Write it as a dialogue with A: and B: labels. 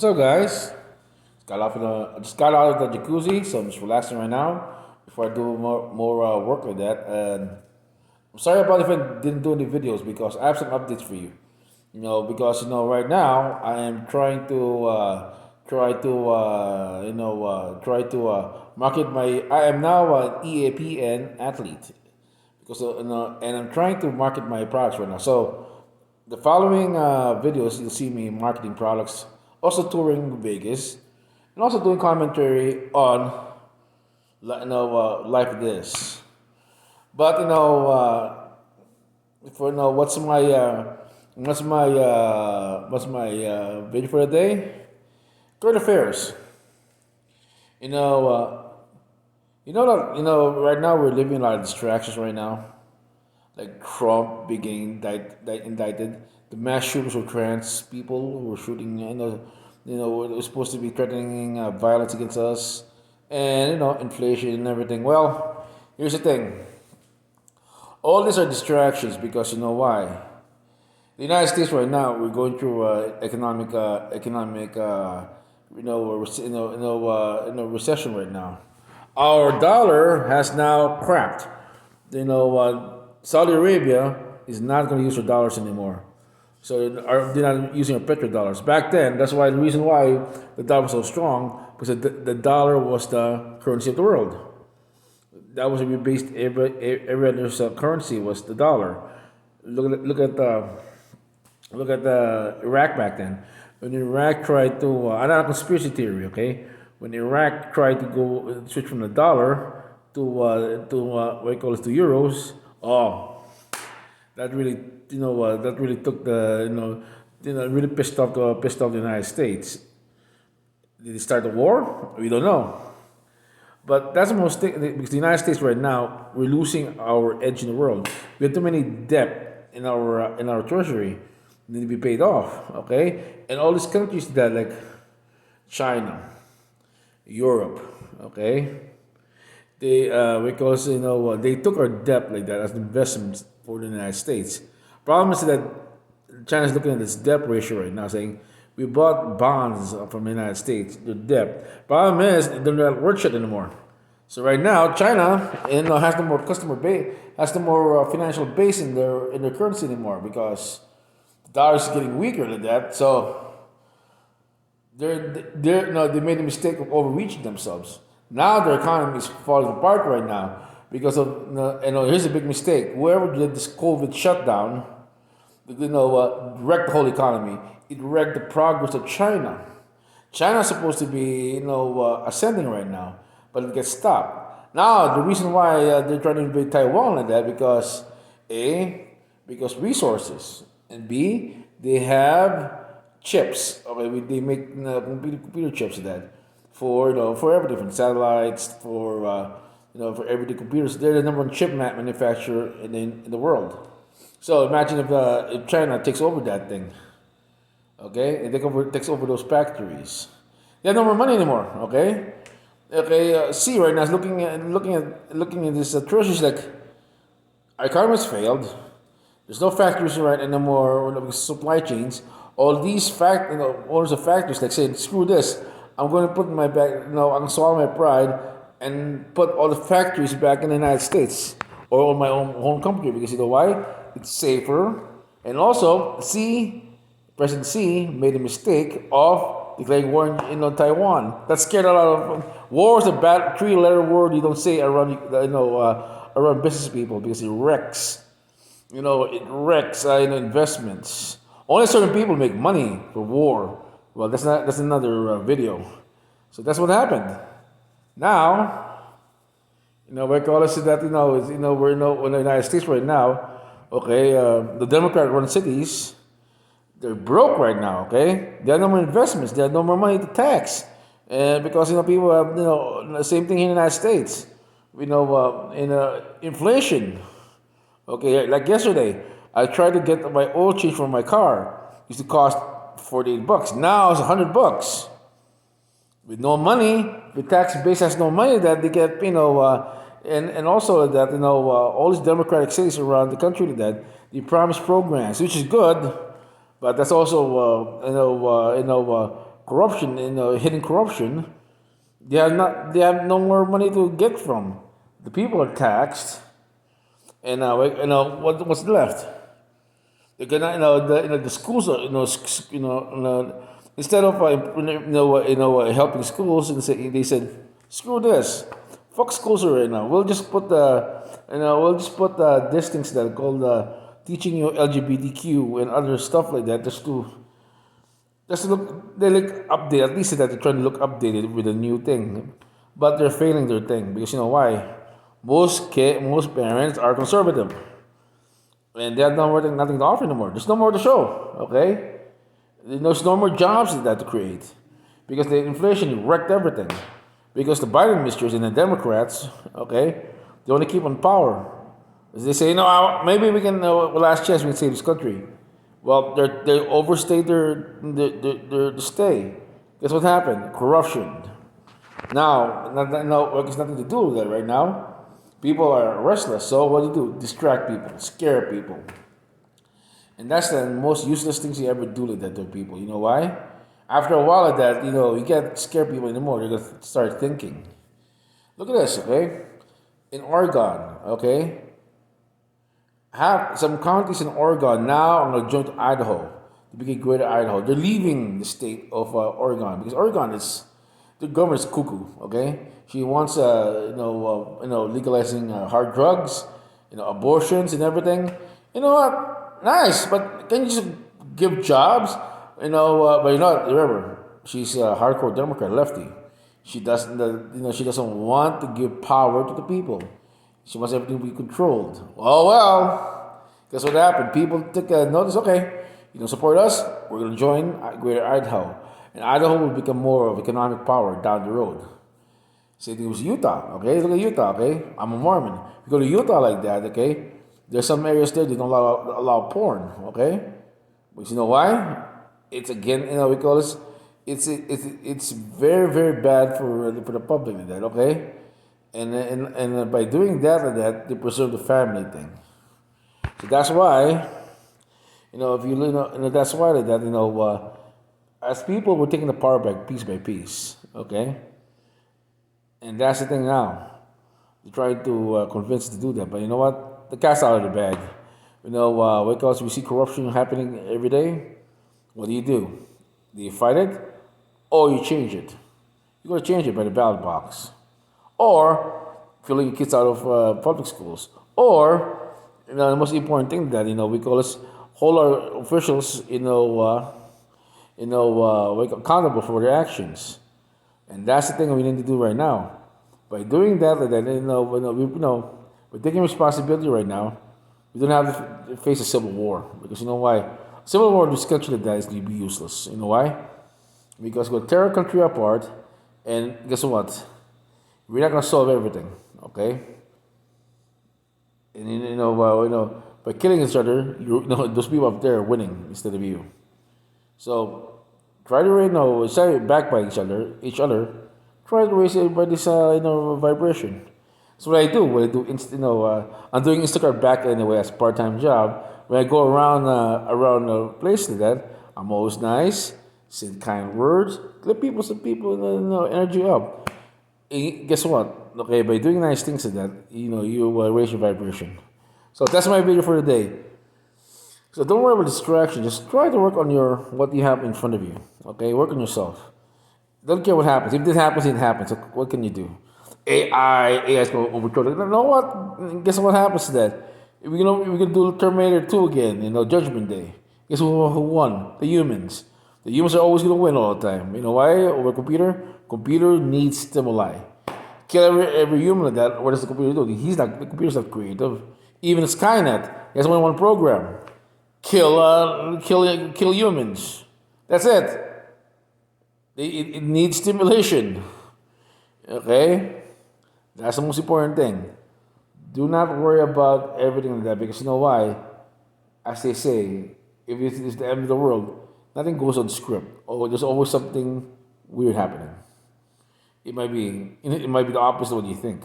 A: What's up, guys? Just got out of the jacuzzi, so I'm just relaxing right now before I do more work with that. And I'm sorry about if I didn't do any videos because I have some updates for you. Because right now I am try to market my. I am now an EAPN athlete because and I'm trying to market my products right now. So the following videos, you'll see me marketing products, also touring Vegas, and also doing commentary on life this. But for what's my video for the day? Current affairs. You know, uh, right now we're living a lot of distractions right now. Like Trump being indicted, the mass shooters were trans people who were shooting. Were supposed to be threatening violence against us, and inflation and everything. Well, here's the thing: all these are distractions because you know why. The United States right now we're going through recession right now. Our dollar has now cracked. Saudi Arabia is not going to use their dollars anymore. So they're not using our petrodollars. Back then, that's why the reason why the dollar was so strong because the dollar was the currency of the world. That was based every other currency was the dollar. Look at the Iraq back then. When Iraq tried to, I know conspiracy theory, okay? When Iraq tried to go switch from the dollar what you call it to euros, oh, that really took the really pissed off the United States. Did they start the war? We don't know. But that's the most thing because the United States right now we're losing our edge in the world. We have too many debt in our treasury need to be paid off. Okay, and all these countries that like China, Europe. Okay, they because they took our debt like that as investments for the United States. Problem is that China's looking at this debt ratio right now, saying we bought bonds from the United States, the debt. Problem is they're not worth shit anymore. So right now, China has no more customer base, has no more financial base in their currency anymore because the dollar is getting weaker than that. So they made the mistake of overreaching themselves. Now their economy is falling apart right now because of here's a big mistake. Whoever did this COVID shutdown, wrecked the whole economy. It wrecked the progress of China. China's supposed to be ascending right now, but it gets stopped. Now the reason why they're trying to invade Taiwan like that because because resources, and B, they have chips. Okay, they make computer chips of that for every different satellites for everyday computers. They're the number one chip manufacturer in the world. So imagine if China takes over that thing, okay, and takes over those factories. They have no more money anymore. Okay. See, right now is looking at this treasuries like our economy has failed. There's no factories right anymore. Supply chains. All these owners of factories like saying, screw this. I'm going to put my back. I'm going to swallow my pride and put all the factories back in the United States or on my own home country because you know why? It's safer. And also, President Xi made a mistake of declaring war in Taiwan. That scared a lot of. War is a bad three-letter word you don't say around around business people because it wrecks. It wrecks investments. Only certain people make money for war. Well, that's another video. So that's what happened. Now, we call us that we're in the United States right now. Okay, the Democrat-run cities, they're broke right now. Okay, they have no more investments. They have no more money to tax, because people have the same thing here in the United States. Inflation. Okay, like yesterday, I tried to get my oil change for my car. It used to cost $48. Now it's $100. With no money, the tax base has no money that they get, and also that all these democratic cities around the country that they promise programs, which is good, but that's also corruption, hidden corruption, they have no more money to get from. The people are taxed, and what's left? They're gonna, the schools are, instead of helping schools, and they said, screw this, fuck schools right now. We'll just put these things that are called teaching you LGBTQ and other stuff like that, just to look, they look updated. At least that they're trying to look updated with a new thing, but they're failing their thing because you know why? Most parents are conservative, and they have nothing to offer anymore. There's no more to show. Okay, there's no more jobs that to create because the inflation wrecked everything. Because the Biden administration and the Democrats, okay, they want to keep on power. They say, maybe we can, last chance we can save this country. Well, they overstayed their stay. Guess what happened? Corruption. Now, it's nothing to do with that right now. People are restless, so what do? Distract people, scare people. And that's the most useless things you ever do like that to people. You know why? After a while of that, you can't scare people anymore. They're going to start thinking. Look at this, okay? In Oregon, okay? Have some counties in Oregon now are going to join to Idaho to become Greater Idaho. They're leaving the state of Oregon because Oregon is the government's cuckoo. Okay, she wants legalizing hard drugs, abortions and everything. You know what? Nice, but can you just give jobs? But remember, she's a hardcore Democrat, lefty. She doesn't want to give power to the people. She wants everything to be controlled. Oh well, guess what happened? People took a notice. Okay, you don't support us. We're going to join Greater Idaho, and Idaho will become more of economic power down the road. Same thing with Utah. Okay, look at Utah. Okay, I'm a Mormon. You go to Utah like that. Okay, there's some areas there they don't allow porn. Okay, but you know why? It's again, we call this. It's very very bad for the public like that. Okay. And by doing that, they preserve the family thing. So that's why, if that's why as people we're taking the power back piece by piece, okay. And that's the thing now. They're trying to convince us to do that, but you know what? The cat's out of the bag. Because we see corruption happening every day. What do? Do you fight it, or you change it? You got to change it by the ballot box, or filling your kids out of public schools, or the most important thing that we call is hold our officials accountable for their actions, and that's the thing we need to do right now. By doing that, we're taking responsibility right now. We don't have to face a civil war because you know why? Civil war in this country like that is going to be useless. You know why? Because we'll tear our country apart, and guess what? We're not gonna solve everything, okay? And by killing each other, those people up there are winning instead of you. So try to instead of backbite each other, try to raise everybody's vibration. That's what I do. I'm doing Instacart back anyway as a part-time job. When I go around a place like that, I'm always nice, say kind words, let some people energy up. Guess what? Okay, by doing nice things like that, you raise your vibration. So that's my video for today. So don't worry about distraction. Just try to work on what you have in front of you. Okay, work on yourself. Don't care what happens. If this happens, it happens. So what can you do? AI is going to overthrow it. You know what? Guess what happens to that? We're gonna do Terminator 2 again. Judgment Day. Guess who won? The humans. The humans are always gonna win all the time. You know why? Over computer. Computer needs stimuli. Kill every human like that. What does the computer do? The computer's not creative. Even Skynet has only one program: kill humans. That's it. It needs stimulation. Okay, that's the most important thing. Do not worry about everything like that because you know why? As they say, if it's the end of the world, nothing goes on script. Oh, there's always something weird happening. It might be the opposite of what you think.